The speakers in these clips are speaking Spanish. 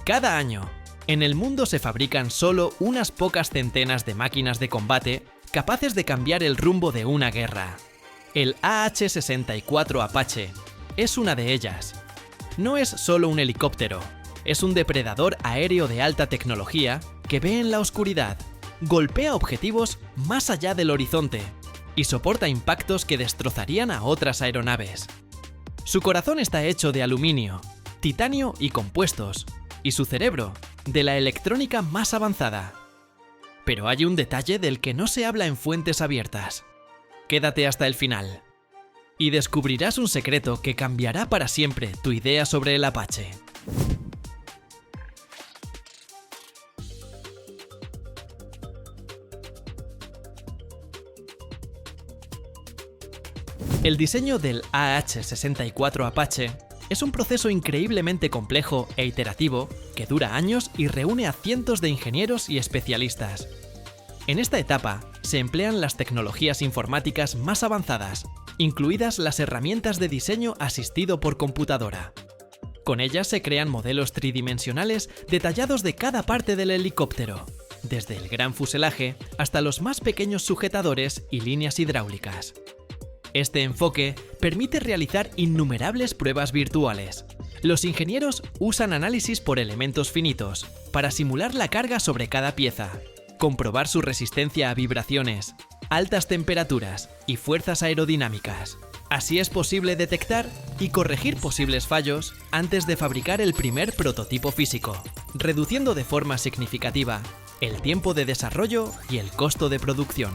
Cada año, en el mundo se fabrican solo unas pocas centenas de máquinas de combate capaces de cambiar el rumbo de una guerra. El AH-64 Apache es una de ellas. No es solo un helicóptero, es un depredador aéreo de alta tecnología que ve en la oscuridad, golpea objetivos más allá del horizonte y soporta impactos que destrozarían a otras aeronaves. Su corazón está hecho de aluminio, titanio y compuestos, y su cerebro de la electrónica más avanzada. Pero hay un detalle del que no se habla en fuentes abiertas. Quédate hasta el final y descubrirás un secreto que cambiará para siempre tu idea sobre el Apache. El diseño del AH-64 Apache es un proceso increíblemente complejo e iterativo que dura años y reúne a cientos de ingenieros y especialistas. En esta etapa se emplean las tecnologías informáticas más avanzadas, incluidas las herramientas de diseño asistido por computadora. Con ellas se crean modelos tridimensionales detallados de cada parte del helicóptero, desde el gran fuselaje hasta los más pequeños sujetadores y líneas hidráulicas. Este enfoque permite realizar innumerables pruebas virtuales. Los ingenieros usan análisis por elementos finitos para simular la carga sobre cada pieza, comprobar su resistencia a vibraciones, altas temperaturas y fuerzas aerodinámicas. Así es posible detectar y corregir posibles fallos antes de fabricar el primer prototipo físico, reduciendo de forma significativa el tiempo de desarrollo y el costo de producción.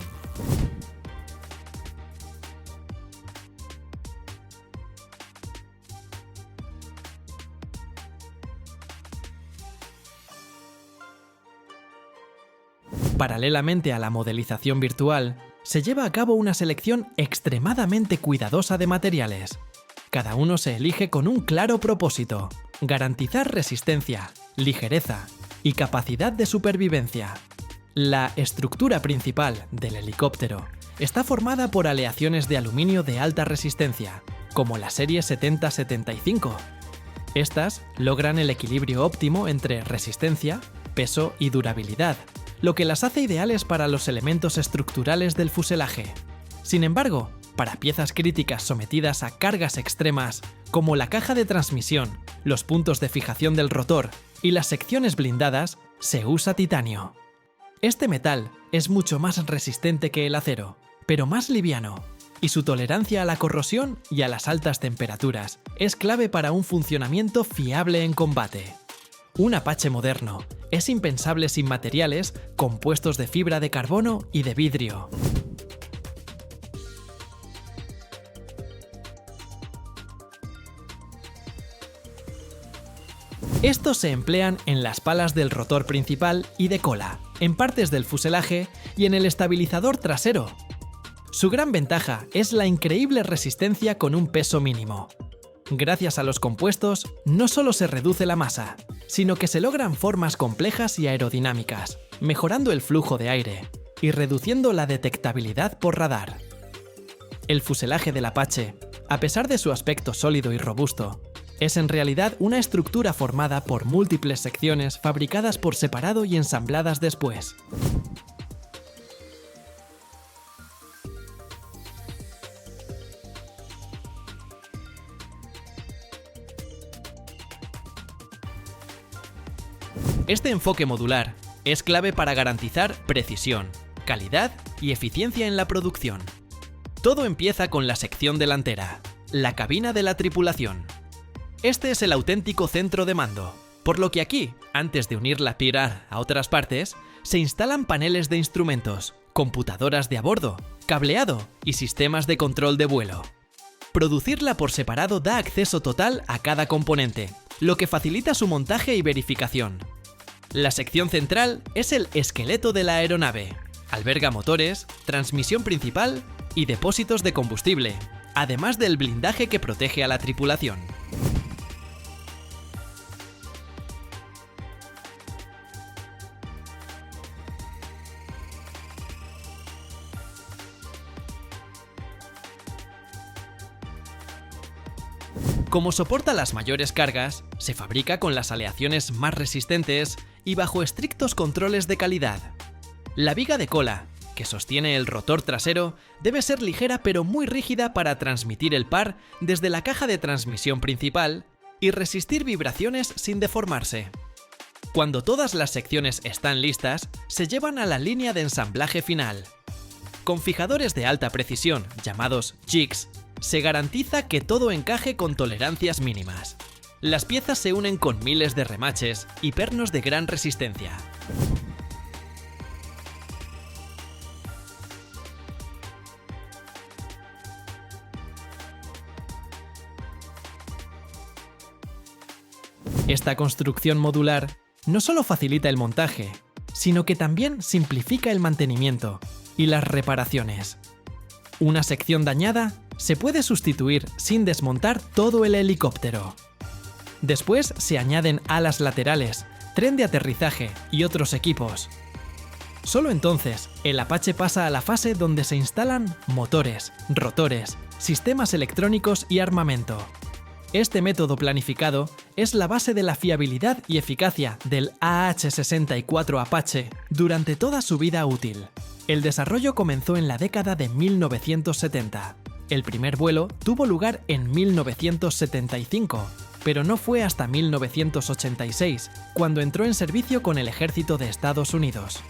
Paralelamente a la modelización virtual, se lleva a cabo una selección extremadamente cuidadosa de materiales. Cada uno se elige con un claro propósito: garantizar resistencia, ligereza y capacidad de supervivencia. La estructura principal del helicóptero está formada por aleaciones de aluminio de alta resistencia, como la serie 70-75. Estas logran el equilibrio óptimo entre resistencia, peso y durabilidad, lo que las hace ideales para los elementos estructurales del fuselaje. Sin embargo, para piezas críticas sometidas a cargas extremas, como la caja de transmisión, los puntos de fijación del rotor y las secciones blindadas, se usa titanio. Este metal es mucho más resistente que el acero, pero más liviano, y su tolerancia a la corrosión y a las altas temperaturas es clave para un funcionamiento fiable en combate. Un Apache moderno es impensable sin materiales compuestos de fibra de carbono y de vidrio. Estos se emplean en las palas del rotor principal y de cola, en partes del fuselaje y en el estabilizador trasero. Su gran ventaja es la increíble resistencia con un peso mínimo. Gracias a los compuestos, no solo se reduce la masa, sino que se logran formas complejas y aerodinámicas, mejorando el flujo de aire y reduciendo la detectabilidad por radar. El fuselaje del Apache, a pesar de su aspecto sólido y robusto, es en realidad una estructura formada por múltiples secciones fabricadas por separado y ensambladas después. Este enfoque modular es clave para garantizar precisión, calidad y eficiencia en la producción. Todo empieza con la sección delantera, la cabina de la tripulación. Este es el auténtico centro de mando, por lo que aquí, antes de unir la pirar a otras partes, se instalan paneles de instrumentos, computadoras de a bordo, cableado y sistemas de control de vuelo. Producirla por separado da acceso total a cada componente, lo que facilita su montaje y verificación. La sección central es el esqueleto de la aeronave. Alberga motores, transmisión principal y depósitos de combustible, además del blindaje que protege a la tripulación. Como soporta las mayores cargas, se fabrica con las aleaciones más resistentes y bajo estrictos controles de calidad. La viga de cola, que sostiene el rotor trasero, debe ser ligera pero muy rígida para transmitir el par desde la caja de transmisión principal y resistir vibraciones sin deformarse. Cuando todas las secciones están listas, se llevan a la línea de ensamblaje final. Con fijadores de alta precisión, llamados jigs, se garantiza que todo encaje con tolerancias mínimas. Las piezas se unen con miles de remaches y pernos de gran resistencia. Esta construcción modular no solo facilita el montaje, sino que también simplifica el mantenimiento y las reparaciones. Una sección dañada se puede sustituir sin desmontar todo el helicóptero. Después se añaden alas laterales, tren de aterrizaje y otros equipos. Solo entonces, el Apache pasa a la fase donde se instalan motores, rotores, sistemas electrónicos y armamento. Este método planificado es la base de la fiabilidad y eficacia del AH-64 Apache durante toda su vida útil. El desarrollo comenzó en la década de 1970. El primer vuelo tuvo lugar en 1975, pero no fue hasta 1986, cuando entró en servicio con el ejército de Estados Unidos.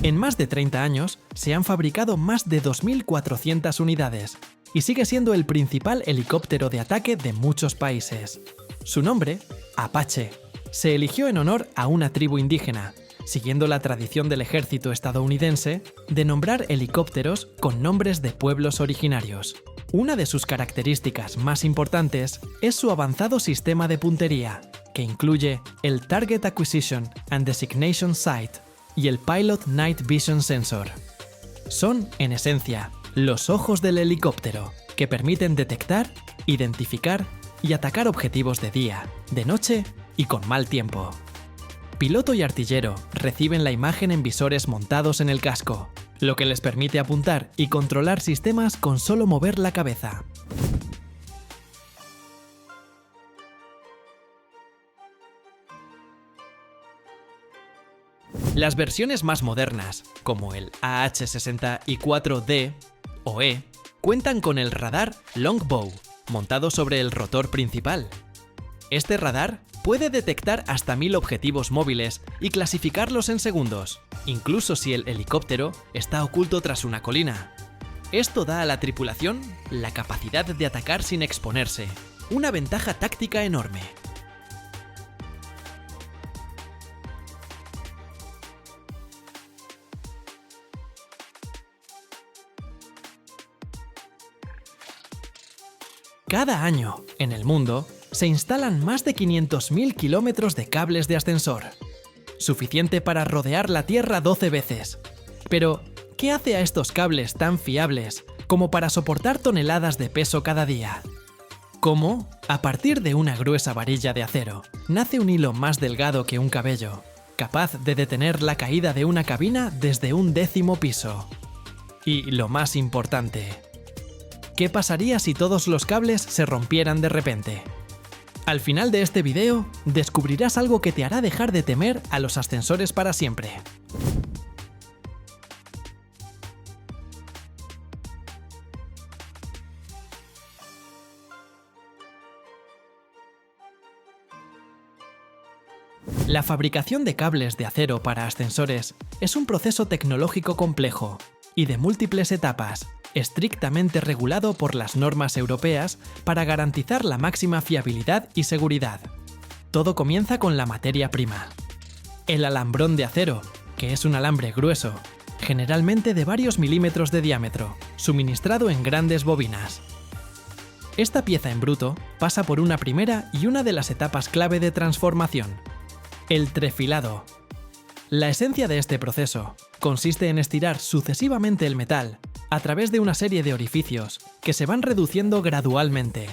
En más de 30 años, se han fabricado más de 2.400 unidades, y sigue siendo el principal helicóptero de ataque de muchos países. Su nombre, Apache, se eligió en honor a una tribu indígena, siguiendo la tradición del ejército estadounidense de nombrar helicópteros con nombres de pueblos originarios. Una de sus características más importantes es su avanzado sistema de puntería, que incluye el Target Acquisition and Designation Sight y el Pilot Night Vision Sensor. Son, en esencia, los ojos del helicóptero, que permiten detectar, identificar y atacar objetivos de día, de noche y con mal tiempo. Piloto y artillero reciben la imagen en visores montados en el casco, lo que les permite apuntar y controlar sistemas con solo mover la cabeza. Las versiones más modernas, como el AH-64D o E, cuentan con el radar Longbow, montado sobre el rotor principal. Este radar puede detectar hasta 1000 objetivos móviles y clasificarlos en segundos, incluso si el helicóptero está oculto tras una colina. Esto da a la tripulación la capacidad de atacar sin exponerse, una ventaja táctica enorme. Cada año, en el mundo, se instalan más de 500.000 kilómetros de cables de ascensor, suficiente para rodear la Tierra 12 veces. Pero, ¿qué hace a estos cables tan fiables como para soportar toneladas de peso cada día? ¿Cómo? A partir de una gruesa varilla de acero, nace un hilo más delgado que un cabello, capaz de detener la caída de una cabina desde un 10º piso. Y lo más importante, ¿qué pasaría si todos los cables se rompieran de repente? Al final de este video, descubrirás algo que te hará dejar de temer a los ascensores para siempre. La fabricación de cables de acero para ascensores es un proceso tecnológico complejo y de múltiples etapas, estrictamente regulado por las normas europeas para garantizar la máxima fiabilidad y seguridad. Todo comienza con la materia prima. El alambrón de acero, que es un alambre grueso, generalmente de varios milímetros de diámetro, suministrado en grandes bobinas. Esta pieza en bruto pasa por una primera y una de las etapas clave de transformación: el trefilado. La esencia de este proceso consiste en estirar sucesivamente el metal a través de una serie de orificios que se van reduciendo gradualmente.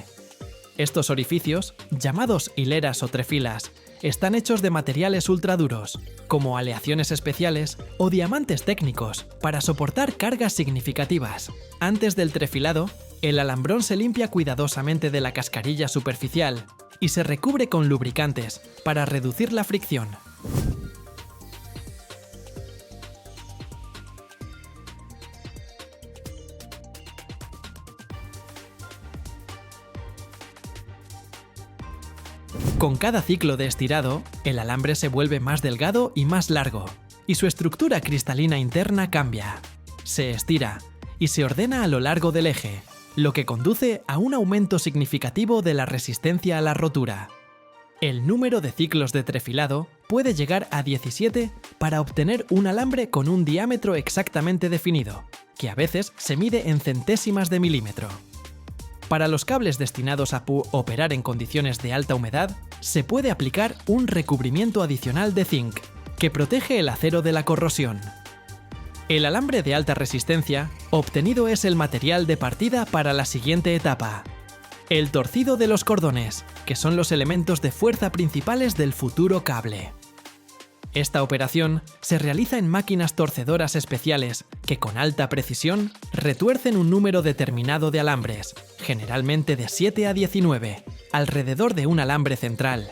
Estos orificios, llamados hileras o trefilas, están hechos de materiales ultraduros, como aleaciones especiales o diamantes técnicos, para soportar cargas significativas. Antes del trefilado, el alambrón se limpia cuidadosamente de la cascarilla superficial y se recubre con lubricantes para reducir la fricción. Con cada ciclo de estirado, el alambre se vuelve más delgado y más largo, y su estructura cristalina interna cambia. Se estira y se ordena a lo largo del eje, lo que conduce a un aumento significativo de la resistencia a la rotura. El número de ciclos de trefilado puede llegar a 17 para obtener un alambre con un diámetro exactamente definido, que a veces se mide en centésimas de milímetro. Para los cables destinados a operar en condiciones de alta humedad, se puede aplicar un recubrimiento adicional de zinc, que protege el acero de la corrosión. El alambre de alta resistencia obtenido es el material de partida para la siguiente etapa: el torcido de los cordones, que son los elementos de fuerza principales del futuro cable. Esta operación se realiza en máquinas torcedoras especiales que con alta precisión retuercen un número determinado de alambres, generalmente de 7 a 19, alrededor de un alambre central.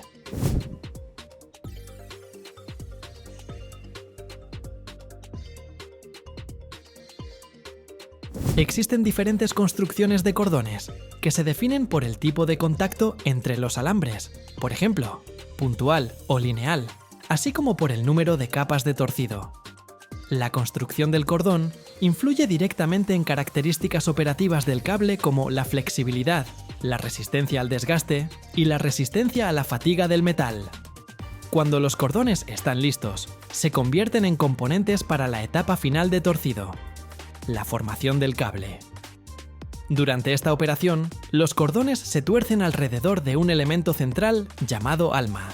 Existen diferentes construcciones de cordones que se definen por el tipo de contacto entre los alambres, por ejemplo, puntual o lineal, así como por el número de capas de torcido. La construcción del cordón influye directamente en características operativas del cable como la flexibilidad, la resistencia al desgaste y la resistencia a la fatiga del metal. Cuando los cordones están listos, se convierten en componentes para la etapa final de torcido: la formación del cable. Durante esta operación, los cordones se tuercen alrededor de un elemento central llamado alma.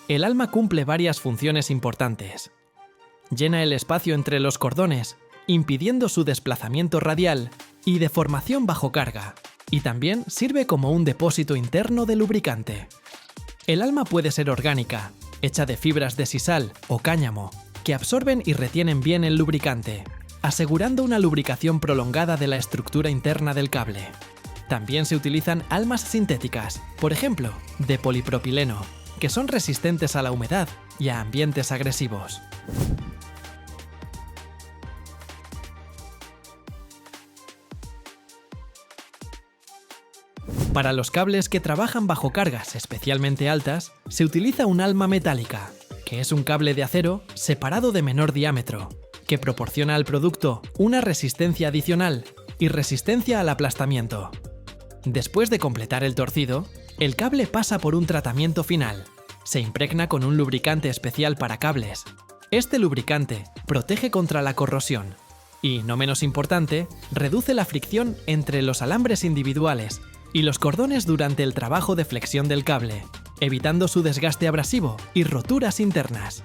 El alma cumple varias funciones importantes. Llena el espacio entre los cordones, impidiendo su desplazamiento radial y deformación bajo carga, y también sirve como un depósito interno de lubricante. El alma puede ser orgánica, hecha de fibras de sisal o cáñamo, que absorben y retienen bien el lubricante, asegurando una lubricación prolongada de la estructura interna del cable. También se utilizan almas sintéticas, por ejemplo, de polipropileno, que son resistentes a la humedad y a ambientes agresivos. Para los cables que trabajan bajo cargas especialmente altas, se utiliza un alma metálica, que es un cable de acero separado de menor diámetro, que proporciona al producto una resistencia adicional y resistencia al aplastamiento. Después de completar el torcido, el cable pasa por un tratamiento final. Se impregna con un lubricante especial para cables. Este lubricante protege contra la corrosión y, no menos importante, reduce la fricción entre los alambres individuales y los cordones durante el trabajo de flexión del cable, evitando su desgaste abrasivo y roturas internas.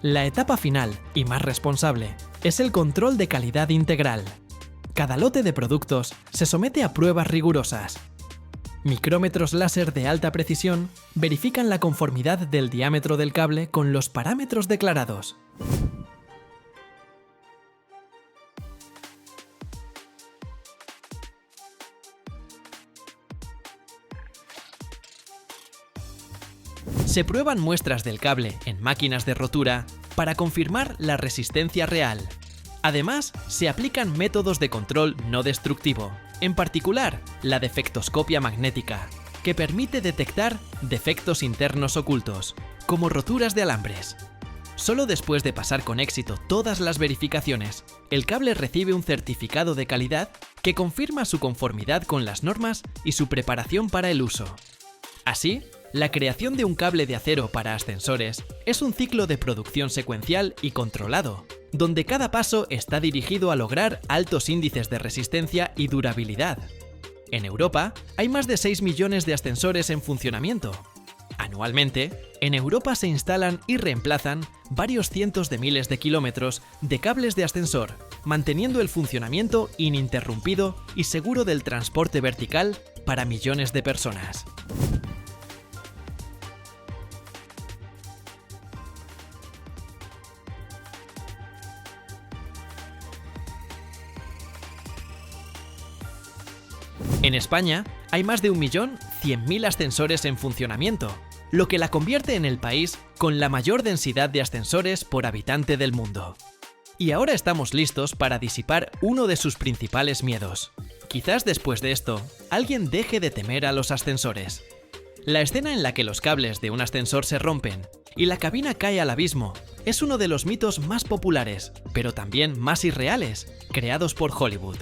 La etapa final, y más responsable, es el control de calidad integral. Cada lote de productos se somete a pruebas rigurosas. Micrómetros láser de alta precisión verifican la conformidad del diámetro del cable con los parámetros declarados. Se prueban muestras del cable en máquinas de rotura para confirmar la resistencia real. Además, se aplican métodos de control no destructivo, en particular la defectoscopia magnética, que permite detectar defectos internos ocultos, como roturas de alambres. Solo después de pasar con éxito todas las verificaciones, el cable recibe un certificado de calidad que confirma su conformidad con las normas y su preparación para el uso. Así, la creación de un cable de acero para ascensores es un ciclo de producción secuencial y controlado, donde cada paso está dirigido a lograr altos índices de resistencia y durabilidad. En Europa, hay más de 6 millones de ascensores en funcionamiento. Anualmente, en Europa se instalan y reemplazan varios cientos de miles de kilómetros de cables de ascensor, manteniendo el funcionamiento ininterrumpido y seguro del transporte vertical para millones de personas. En España hay más de 1.100.000 ascensores en funcionamiento, lo que la convierte en el país con la mayor densidad de ascensores por habitante del mundo. Y ahora estamos listos para disipar uno de sus principales miedos. Quizás después de esto, alguien deje de temer a los ascensores. La escena en la que los cables de un ascensor se rompen y la cabina cae al abismo es uno de los mitos más populares, pero también más irreales, creados por Hollywood.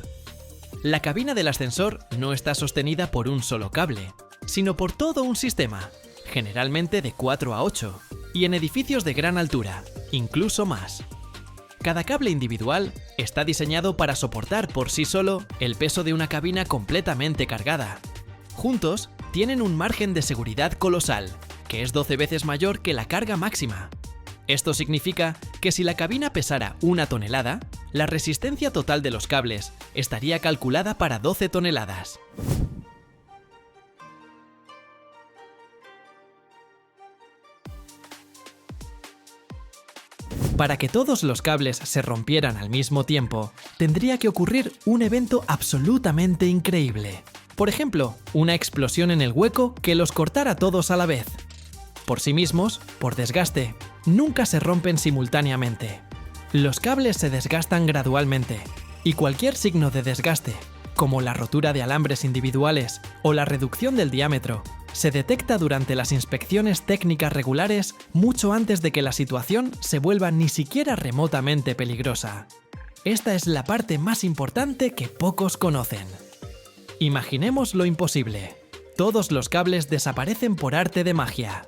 La cabina del ascensor no está sostenida por un solo cable, sino por todo un sistema, generalmente de 4 a 8, y en edificios de gran altura, incluso más. Cada cable individual está diseñado para soportar por sí solo el peso de una cabina completamente cargada. Juntos, tienen un margen de seguridad colosal, que es 12 veces mayor que la carga máxima. Esto significa que si la cabina pesara 1 tonelada, la resistencia total de los cables estaría calculada para 12 toneladas. Para que todos los cables se rompieran al mismo tiempo, tendría que ocurrir un evento absolutamente increíble. Por ejemplo, una explosión en el hueco que los cortara todos a la vez. Por sí mismos, por desgaste, nunca se rompen simultáneamente. Los cables se desgastan gradualmente, y cualquier signo de desgaste, como la rotura de alambres individuales o la reducción del diámetro, se detecta durante las inspecciones técnicas regulares mucho antes de que la situación se vuelva ni siquiera remotamente peligrosa. Esta es la parte más importante que pocos conocen. Imaginemos lo imposible. Todos los cables desaparecen por arte de magia.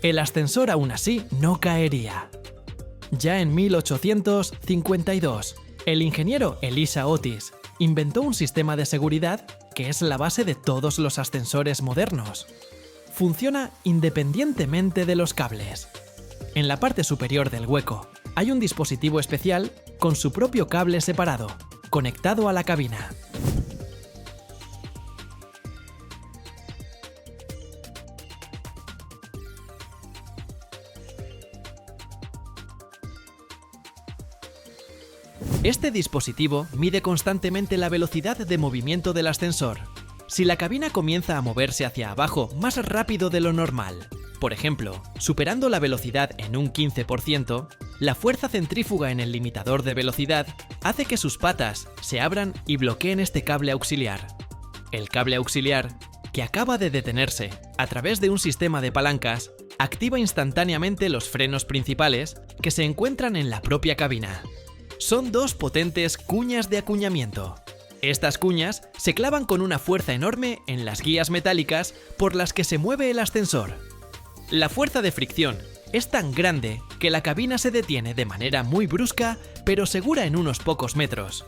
El ascensor aún así no caería. Ya en 1852, el ingeniero Elisha Otis inventó un sistema de seguridad que es la base de todos los ascensores modernos. Funciona independientemente de los cables. En la parte superior del hueco hay un dispositivo especial con su propio cable separado, conectado a la cabina. Este dispositivo mide constantemente la velocidad de movimiento del ascensor. Si la cabina comienza a moverse hacia abajo más rápido de lo normal, por ejemplo, superando la velocidad en un 15%, la fuerza centrífuga en el limitador de velocidad hace que sus patas se abran y bloqueen este cable auxiliar. El cable auxiliar, que acaba de detenerse a través de un sistema de palancas, activa instantáneamente los frenos principales que se encuentran en la propia cabina. Son dos potentes cuñas de acuñamiento. Estas cuñas se clavan con una fuerza enorme en las guías metálicas por las que se mueve el ascensor. La fuerza de fricción es tan grande que la cabina se detiene de manera muy brusca, pero segura en unos pocos metros.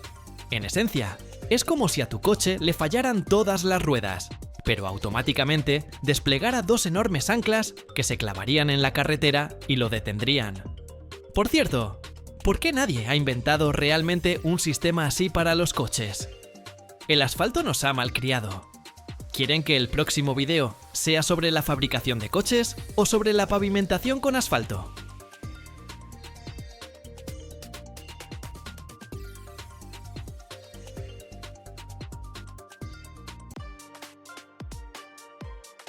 En esencia, es como si a tu coche le fallaran todas las ruedas, pero automáticamente desplegara dos enormes anclas que se clavarían en la carretera y lo detendrían. Por cierto, ¿por qué nadie ha inventado realmente un sistema así para los coches? El asfalto nos ha malcriado. ¿Quieren que el próximo video sea sobre la fabricación de coches o sobre la pavimentación con asfalto?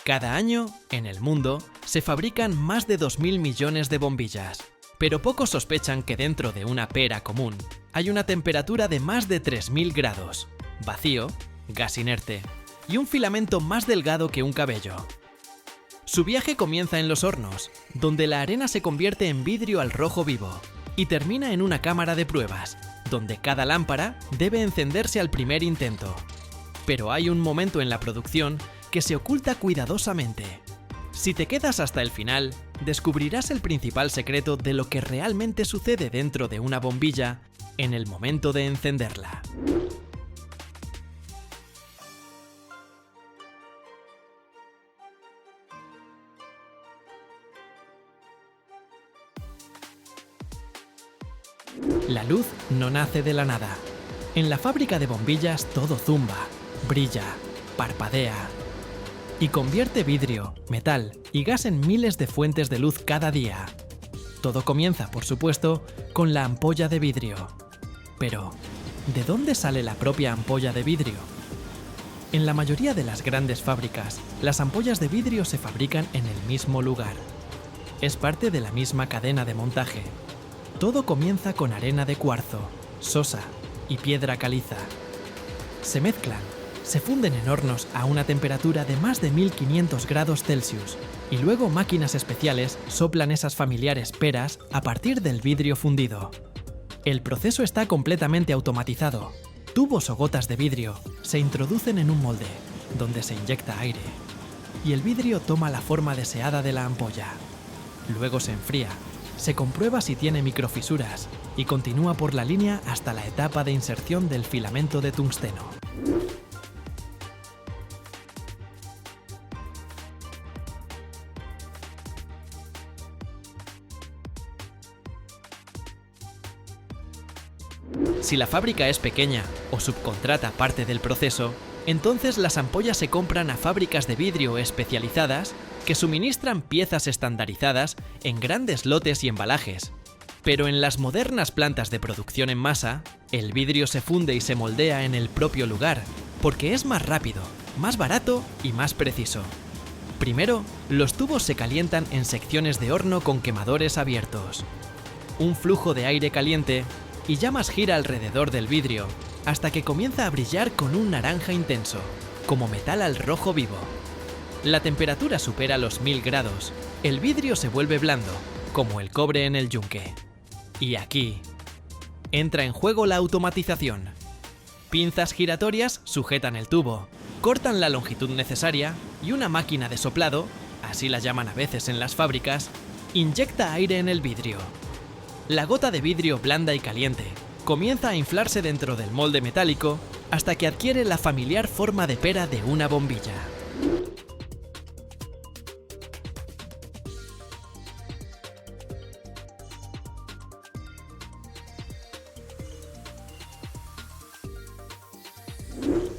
Cada año, en el mundo, se fabrican más de 2.000 millones de bombillas. Pero pocos sospechan que dentro de una pera común hay una temperatura de más de 3.000 grados, vacío, gas inerte y un filamento más delgado que un cabello. Su viaje comienza en los hornos, donde la arena se convierte en vidrio al rojo vivo, y termina en una cámara de pruebas, donde cada lámpara debe encenderse al primer intento. Pero hay un momento en la producción que se oculta cuidadosamente. Si te quedas hasta el final, descubrirás el principal secreto de lo que realmente sucede dentro de una bombilla en el momento de encenderla. La luz no nace de la nada. En la fábrica de bombillas todo zumba, brilla, parpadea y convierte vidrio, metal y gas en miles de fuentes de luz cada día. Todo comienza, por supuesto, con la ampolla de vidrio. Pero, ¿de dónde sale la propia ampolla de vidrio? En la mayoría de las grandes fábricas, las ampollas de vidrio se fabrican en el mismo lugar. Es parte de la misma cadena de montaje. Todo comienza con arena de cuarzo, sosa y piedra caliza. Se mezclan, se funden en hornos a una temperatura de más de 1500 grados Celsius y luego máquinas especiales soplan esas familiares peras a partir del vidrio fundido. El proceso está completamente automatizado. Tubos o gotas de vidrio se introducen en un molde, donde se inyecta aire, y el vidrio toma la forma deseada de la ampolla. Luego se enfría, se comprueba si tiene microfisuras y continúa por la línea hasta la etapa de inserción del filamento de tungsteno. Si la fábrica es pequeña o subcontrata parte del proceso, entonces las ampollas se compran a fábricas de vidrio especializadas que suministran piezas estandarizadas en grandes lotes y embalajes. Pero en las modernas plantas de producción en masa, el vidrio se funde y se moldea en el propio lugar, porque es más rápido, más barato y más preciso. Primero, los tubos se calientan en secciones de horno con quemadores abiertos. Un flujo de aire caliente y llamas gira alrededor del vidrio, hasta que comienza a brillar con un naranja intenso, como metal al rojo vivo. La temperatura supera los 1000 grados, el vidrio se vuelve blando, como el cobre en el yunque. Y aquí entra en juego la automatización. Pinzas giratorias sujetan el tubo, cortan la longitud necesaria y una máquina de soplado, así la llaman a veces en las fábricas, inyecta aire en el vidrio. La gota de vidrio blanda y caliente comienza a inflarse dentro del molde metálico hasta que adquiere la familiar forma de pera de una bombilla.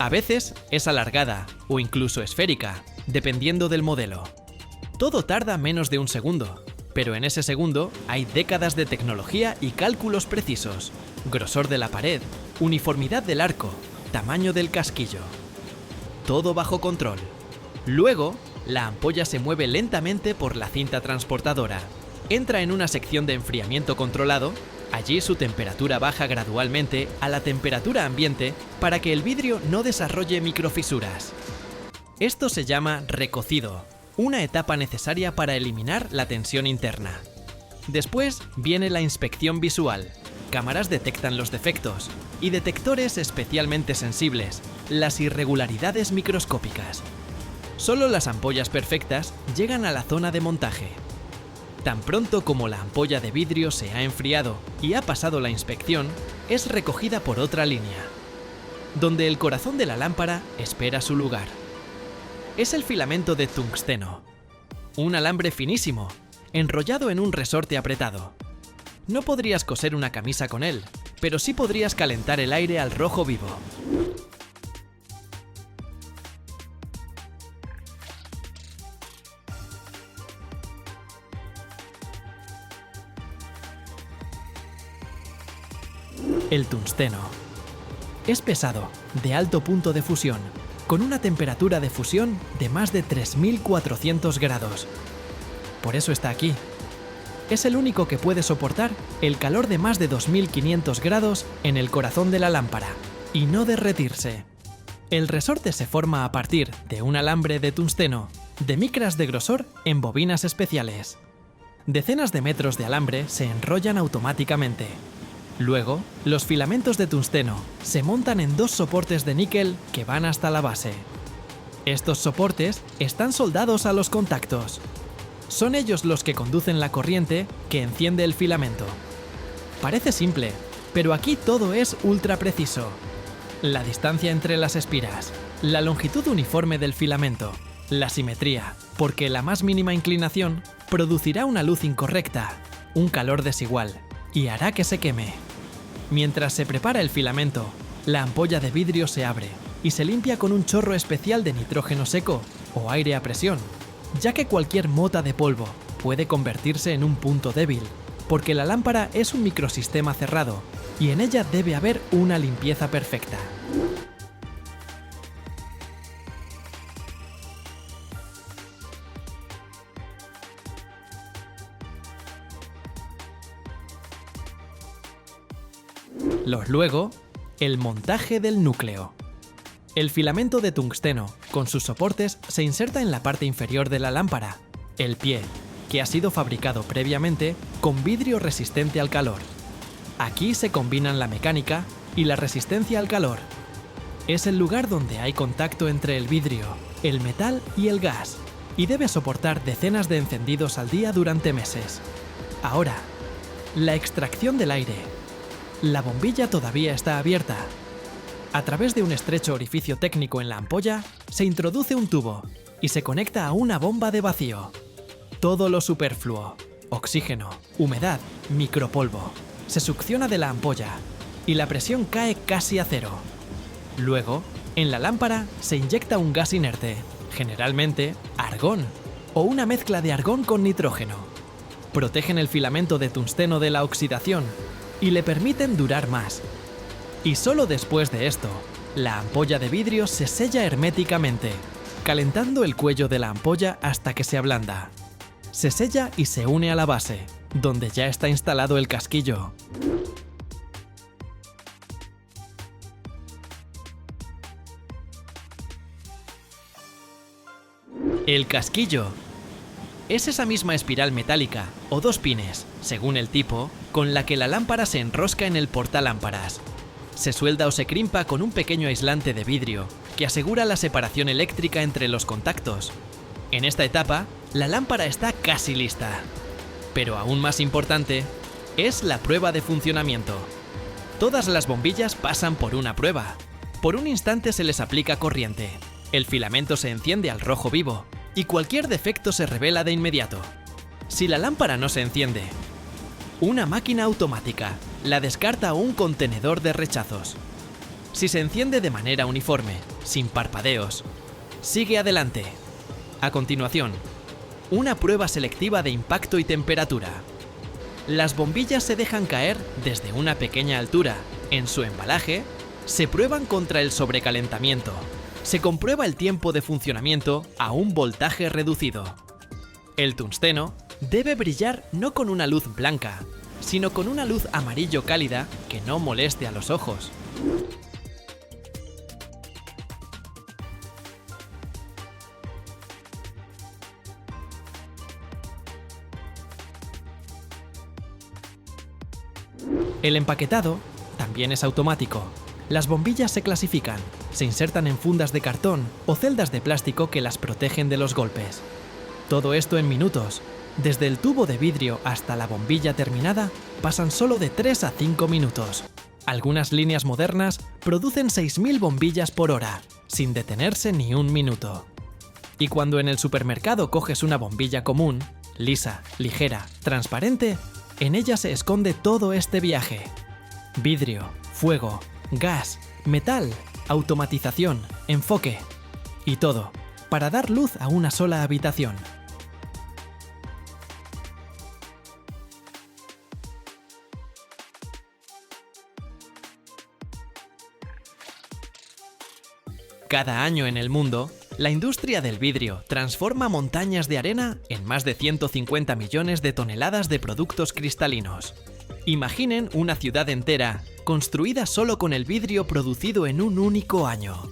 A veces es alargada o incluso esférica, dependiendo del modelo. Todo tarda menos de un segundo, pero en ese segundo hay décadas de tecnología y cálculos precisos. Grosor de la pared, uniformidad del arco, tamaño del casquillo. Todo bajo control. Luego, la ampolla se mueve lentamente por la cinta transportadora. Entra en una sección de enfriamiento controlado. Allí su temperatura baja gradualmente a la temperatura ambiente para que el vidrio no desarrolle microfisuras. Esto se llama recocido, una etapa necesaria para eliminar la tensión interna. Después viene la inspección visual. Cámaras detectan los defectos y detectores especialmente sensibles, las irregularidades microscópicas. Solo las ampollas perfectas llegan a la zona de montaje. Tan pronto como la ampolla de vidrio se ha enfriado y ha pasado la inspección, es recogida por otra línea, donde el corazón de la lámpara espera su lugar. Es el filamento de tungsteno, un alambre finísimo, enrollado en un resorte apretado. No podrías coser una camisa con él, pero sí podrías calentar el aire al rojo vivo. El tungsteno. Es pesado, de alto punto de fusión, con una temperatura de fusión de más de 3400 grados. Por eso está aquí. Es el único que puede soportar el calor de más de 2500 grados en el corazón de la lámpara y no derretirse. El resorte se forma a partir de un alambre de tungsteno de micras de grosor en bobinas especiales. Decenas de metros de alambre se enrollan automáticamente. Luego, los filamentos de tungsteno se montan en dos soportes de níquel que van hasta la base. Estos soportes están soldados a los contactos. Son ellos los que conducen la corriente que enciende el filamento. Parece simple, pero aquí todo es ultra preciso. La distancia entre las espiras, la longitud uniforme del filamento, la simetría, porque la más mínima inclinación producirá una luz incorrecta, un calor desigual, y hará que se queme. Mientras se prepara el filamento, la ampolla de vidrio se abre y se limpia con un chorro especial de nitrógeno seco o aire a presión, ya que cualquier mota de polvo puede convertirse en un punto débil, porque la lámpara es un microsistema cerrado y en ella debe haber una limpieza perfecta. Luego, el montaje del núcleo. El filamento de tungsteno, con sus soportes, se inserta en la parte inferior de la lámpara, el pie, que ha sido fabricado previamente con vidrio resistente al calor. Aquí se combinan la mecánica y la resistencia al calor. Es el lugar donde hay contacto entre el vidrio, el metal y el gas, y debe soportar decenas de encendidos al día durante meses. Ahora, la extracción del aire. La bombilla todavía está abierta. A través de un estrecho orificio técnico en la ampolla, se introduce un tubo y se conecta a una bomba de vacío. Todo lo superfluo, oxígeno, humedad, micropolvo, se succiona de la ampolla y la presión cae casi a cero. Luego, en la lámpara se inyecta un gas inerte, generalmente argón, o una mezcla de argón con nitrógeno. Protegen el filamento de tungsteno de la oxidación y le permiten durar más. Y solo después de esto, la ampolla de vidrio se sella herméticamente, calentando el cuello de la ampolla hasta que se ablanda. Se sella y se une a la base, donde ya está instalado el casquillo. El casquillo es esa misma espiral metálica, o dos pines, según el tipo, con la que la lámpara se enrosca en el portalámparas. Se suelda o se crimpa con un pequeño aislante de vidrio, que asegura la separación eléctrica entre los contactos. En esta etapa, la lámpara está casi lista. Pero aún más importante, es la prueba de funcionamiento. Todas las bombillas pasan por una prueba. Por un instante se les aplica corriente. El filamento se enciende al rojo vivo, y cualquier defecto se revela de inmediato. Si la lámpara no se enciende, una máquina automática la descarta a un contenedor de rechazos. Si se enciende de manera uniforme, sin parpadeos, sigue adelante. A continuación, una prueba selectiva de impacto y temperatura. Las bombillas se dejan caer desde una pequeña altura. En su embalaje, se prueban contra el sobrecalentamiento. Se comprueba el tiempo de funcionamiento a un voltaje reducido. El tungsteno debe brillar no con una luz blanca, sino con una luz amarillo cálida que no moleste a los ojos. El empaquetado también es automático. Las bombillas se clasifican, se insertan en fundas de cartón o celdas de plástico que las protegen de los golpes. Todo esto en minutos. Desde el tubo de vidrio hasta la bombilla terminada pasan solo de 3 a 5 minutos. Algunas líneas modernas producen 6.000 bombillas por hora, sin detenerse ni un minuto. Y cuando en el supermercado coges una bombilla común, lisa, ligera, transparente, en ella se esconde todo este viaje. Vidrio, fuego, gas, metal, automatización, enfoque y todo, para dar luz a una sola habitación. Cada año en el mundo, la industria del vidrio transforma montañas de arena en más de 150 millones de toneladas de productos cristalinos. Imaginen una ciudad entera construida solo con el vidrio producido en un único año.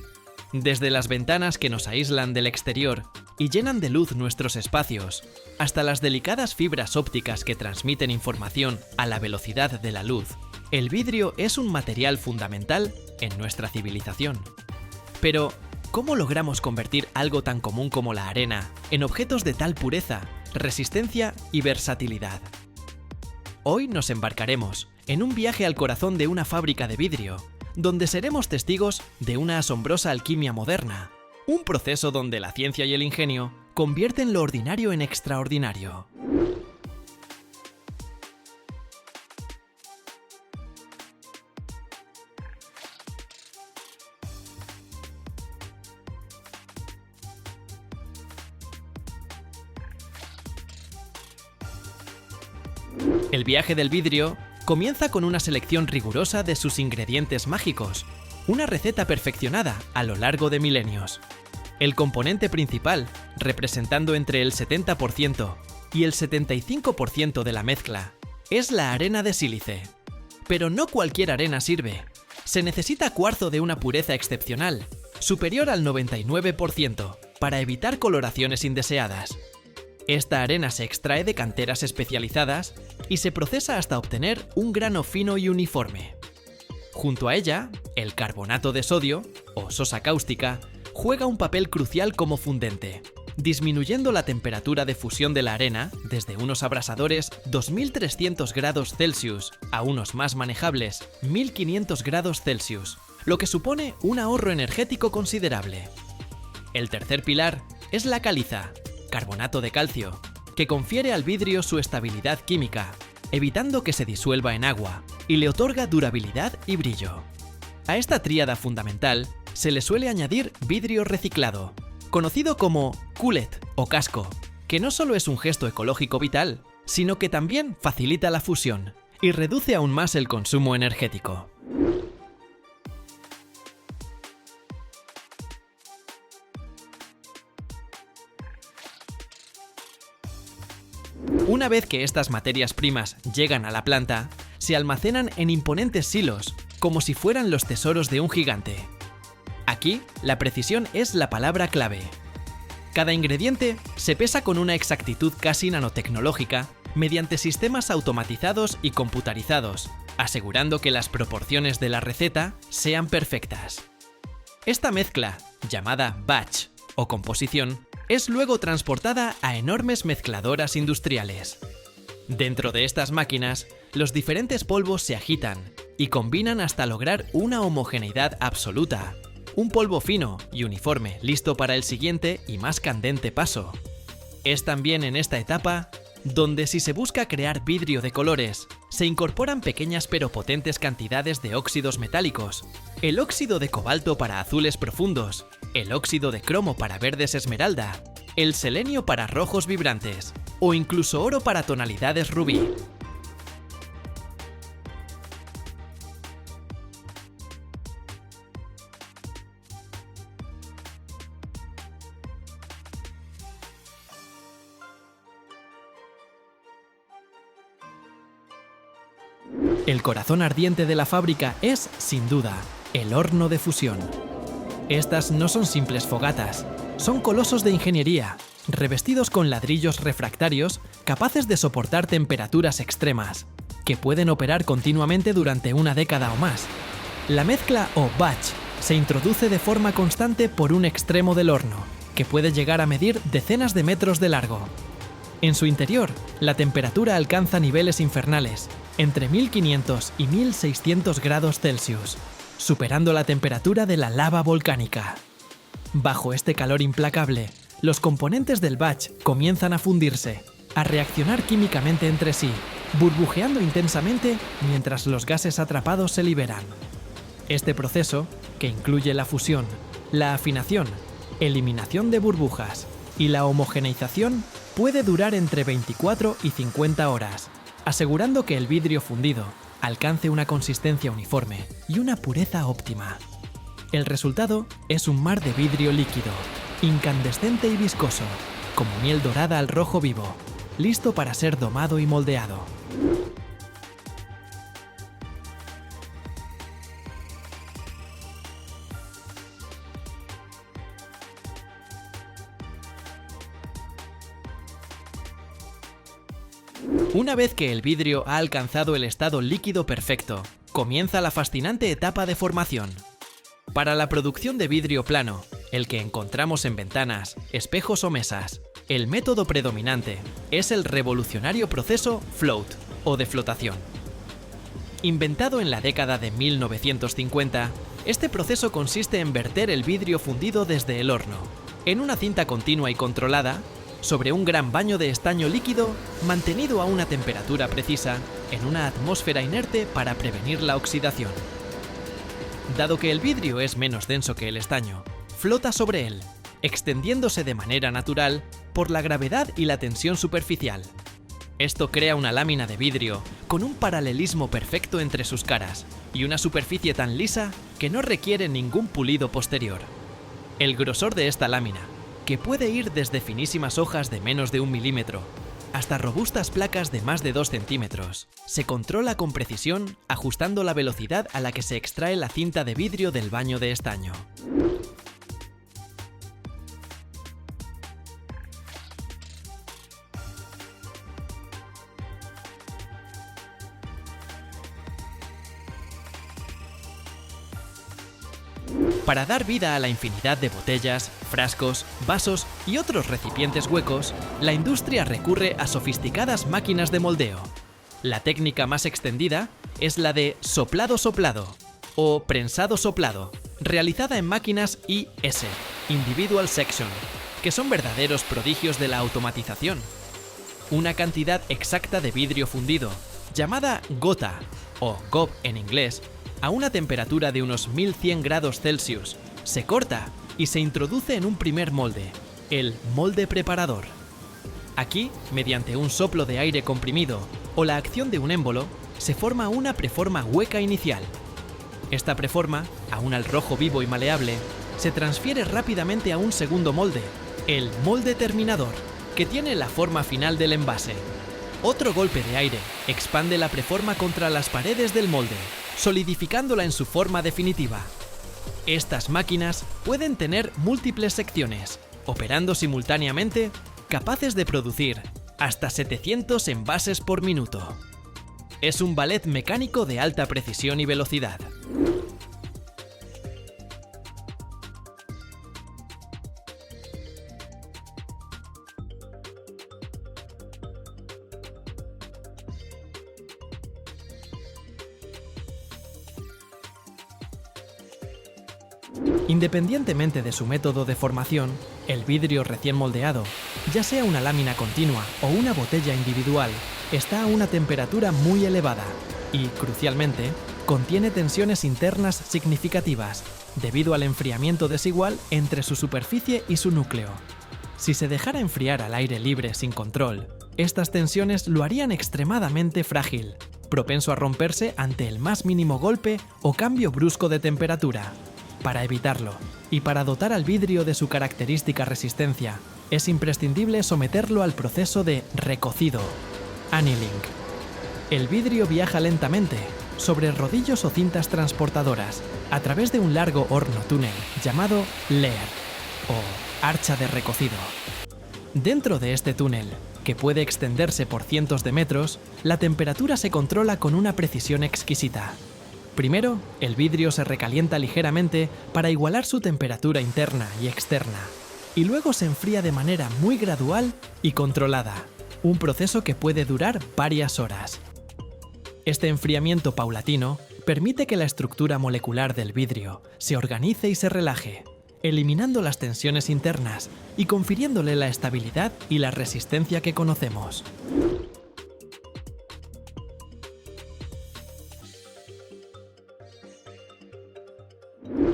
Desde las ventanas que nos aíslan del exterior y llenan de luz nuestros espacios, hasta las delicadas fibras ópticas que transmiten información a la velocidad de la luz, el vidrio es un material fundamental en nuestra civilización. Pero, ¿cómo logramos convertir algo tan común como la arena en objetos de tal pureza, resistencia y versatilidad? Hoy nos embarcaremos en un viaje al corazón de una fábrica de vidrio, donde seremos testigos de una asombrosa alquimia moderna, un proceso donde la ciencia y el ingenio convierten lo ordinario en extraordinario. El viaje del vidrio comienza con una selección rigurosa de sus ingredientes mágicos, una receta perfeccionada a lo largo de milenios. El componente principal, representando entre el 70% y el 75% de la mezcla, es la arena de sílice. Pero no cualquier arena sirve. Se necesita cuarzo de una pureza excepcional, superior al 99%, para evitar coloraciones indeseadas. Esta arena se extrae de canteras especializadas y se procesa hasta obtener un grano fino y uniforme. Junto a ella, el carbonato de sodio, o sosa cáustica, juega un papel crucial como fundente, disminuyendo la temperatura de fusión de la arena desde unos abrasadores 2300 grados Celsius a unos más manejables 1500 grados Celsius, lo que supone un ahorro energético considerable. El tercer pilar es la caliza, carbonato de calcio, que confiere al vidrio su estabilidad química, evitando que se disuelva en agua, y le otorga durabilidad y brillo. A esta tríada fundamental se le suele añadir vidrio reciclado, conocido como cullet o casco, que no solo es un gesto ecológico vital, sino que también facilita la fusión y reduce aún más el consumo energético. Una vez que estas materias primas llegan a la planta, se almacenan en imponentes silos, como si fueran los tesoros de un gigante. Aquí, la precisión es la palabra clave. Cada ingrediente se pesa con una exactitud casi nanotecnológica mediante sistemas automatizados y computarizados, asegurando que las proporciones de la receta sean perfectas. Esta mezcla, llamada batch o composición, es luego transportada a enormes mezcladoras industriales. Dentro de estas máquinas, los diferentes polvos se agitan y combinan hasta lograr una homogeneidad absoluta, un polvo fino y uniforme listo para el siguiente y más candente paso. Es también en esta etapa donde, si se busca crear vidrio de colores, se incorporan pequeñas pero potentes cantidades de óxidos metálicos, el óxido de cobalto para azules profundos, el óxido de cromo para verdes esmeralda, el selenio para rojos vibrantes, o incluso oro para tonalidades rubí. El corazón ardiente de la fábrica es, sin duda, el horno de fusión. Estas no son simples fogatas, son colosos de ingeniería, revestidos con ladrillos refractarios capaces de soportar temperaturas extremas, que pueden operar continuamente durante una década o más. La mezcla o batch se introduce de forma constante por un extremo del horno, que puede llegar a medir decenas de metros de largo. En su interior, la temperatura alcanza niveles infernales, entre 1500 y 1600 grados Celsius, superando la temperatura de la lava volcánica. Bajo este calor implacable, los componentes del batch comienzan a fundirse, a reaccionar químicamente entre sí, burbujeando intensamente mientras los gases atrapados se liberan. Este proceso, que incluye la fusión, la afinación, eliminación de burbujas y la homogeneización, puede durar entre 24 y 50 horas, asegurando que el vidrio fundido alcance una consistencia uniforme y una pureza óptima. El resultado es un mar de vidrio líquido, incandescente y viscoso, como miel dorada al rojo vivo, listo para ser domado y moldeado. Una vez que el vidrio ha alcanzado el estado líquido perfecto, comienza la fascinante etapa de formación. Para la producción de vidrio plano, el que encontramos en ventanas, espejos o mesas, el método predominante es el revolucionario proceso float o de flotación. Inventado en la década de 1950, este proceso consiste en verter el vidrio fundido desde el horno, en una cinta continua y controlada, sobre un gran baño de estaño líquido mantenido a una temperatura precisa en una atmósfera inerte para prevenir la oxidación. Dado que el vidrio es menos denso que el estaño, flota sobre él, extendiéndose de manera natural por la gravedad y la tensión superficial. Esto crea una lámina de vidrio con un paralelismo perfecto entre sus caras y una superficie tan lisa que no requiere ningún pulido posterior. El grosor de esta lámina, que puede ir desde finísimas hojas de menos de 1 milímetro hasta robustas placas de más de 2 centímetros. Se controla con precisión ajustando la velocidad a la que se extrae la cinta de vidrio del baño de estaño. Para dar vida a la infinidad de botellas, frascos, vasos y otros recipientes huecos, la industria recurre a sofisticadas máquinas de moldeo. La técnica más extendida es la de soplado-soplado o prensado-soplado, realizada en máquinas IS, Individual Section, que son verdaderos prodigios de la automatización. Una cantidad exacta de vidrio fundido, llamada gota o gob en inglés, a una temperatura de unos 1100 grados Celsius, se corta y se introduce en un primer molde, el molde preparador. Aquí, mediante un soplo de aire comprimido o la acción de un émbolo, se forma una preforma hueca inicial. Esta preforma, aún al rojo vivo y maleable, se transfiere rápidamente a un segundo molde, el molde terminador, que tiene la forma final del envase. Otro golpe de aire expande la preforma contra las paredes del molde, solidificándola en su forma definitiva. Estas máquinas pueden tener múltiples secciones, operando simultáneamente, capaces de producir hasta 700 envases por minuto. Es un ballet mecánico de alta precisión y velocidad. Independientemente de su método de formación, el vidrio recién moldeado, ya sea una lámina continua o una botella individual, está a una temperatura muy elevada y, crucialmente, contiene tensiones internas significativas, debido al enfriamiento desigual entre su superficie y su núcleo. Si se dejara enfriar al aire libre sin control, estas tensiones lo harían extremadamente frágil, propenso a romperse ante el más mínimo golpe o cambio brusco de temperatura. Para evitarlo, y para dotar al vidrio de su característica resistencia, es imprescindible someterlo al proceso de recocido, annealing. El vidrio viaja lentamente, sobre rodillos o cintas transportadoras, a través de un largo horno túnel llamado layer, o archa de recocido. Dentro de este túnel, que puede extenderse por cientos de metros, la temperatura se controla con una precisión exquisita. Primero, el vidrio se recalienta ligeramente para igualar su temperatura interna y externa, y luego se enfría de manera muy gradual y controlada, un proceso que puede durar varias horas. Este enfriamiento paulatino permite que la estructura molecular del vidrio se organice y se relaje, eliminando las tensiones internas y confiriéndole la estabilidad y la resistencia que conocemos.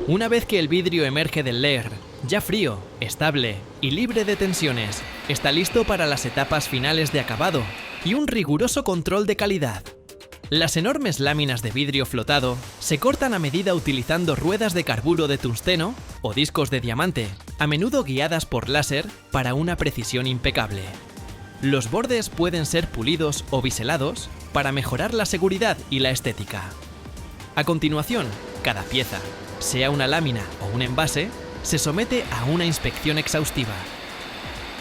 Una vez que el vidrio emerge del layer, ya frío, estable y libre de tensiones, está listo para las etapas finales de acabado y un riguroso control de calidad. Las enormes láminas de vidrio flotado se cortan a medida utilizando ruedas de carburo de tungsteno o discos de diamante, a menudo guiadas por láser para una precisión impecable. Los bordes pueden ser pulidos o biselados para mejorar la seguridad y la estética. A continuación, cada pieza, sea una lámina o un envase, se somete a una inspección exhaustiva.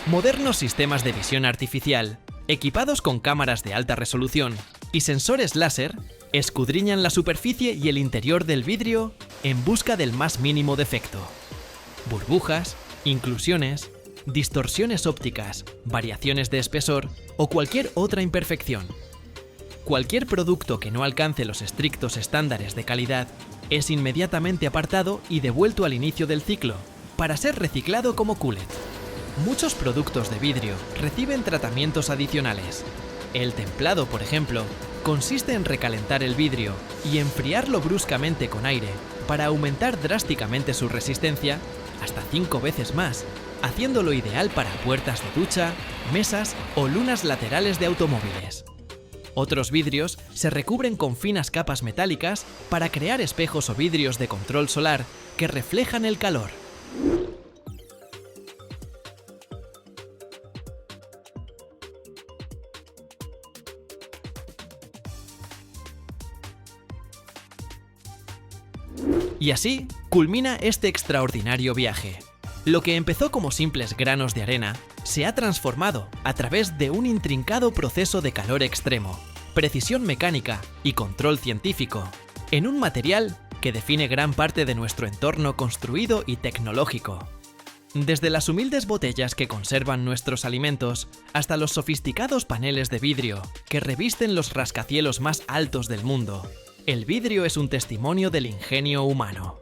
Modernos sistemas de visión artificial, equipados con cámaras de alta resolución y sensores láser, escudriñan la superficie y el interior del vidrio en busca del más mínimo defecto. Burbujas, inclusiones, distorsiones ópticas, variaciones de espesor o cualquier otra imperfección. Cualquier producto que no alcance los estrictos estándares de calidad es inmediatamente apartado y devuelto al inicio del ciclo, para ser reciclado como cullet. Muchos productos de vidrio reciben tratamientos adicionales. El templado, por ejemplo, consiste en recalentar el vidrio y enfriarlo bruscamente con aire para aumentar drásticamente su resistencia hasta 5 veces más, haciéndolo ideal para puertas de ducha, mesas o lunas laterales de automóviles. Otros vidrios se recubren con finas capas metálicas para crear espejos o vidrios de control solar que reflejan el calor. Y así culmina este extraordinario viaje. Lo que empezó como simples granos de arena se ha transformado a través de un intrincado proceso de calor extremo, precisión mecánica y control científico, en un material que define gran parte de nuestro entorno construido y tecnológico. Desde las humildes botellas que conservan nuestros alimentos hasta los sofisticados paneles de vidrio que revisten los rascacielos más altos del mundo, el vidrio es un testimonio del ingenio humano.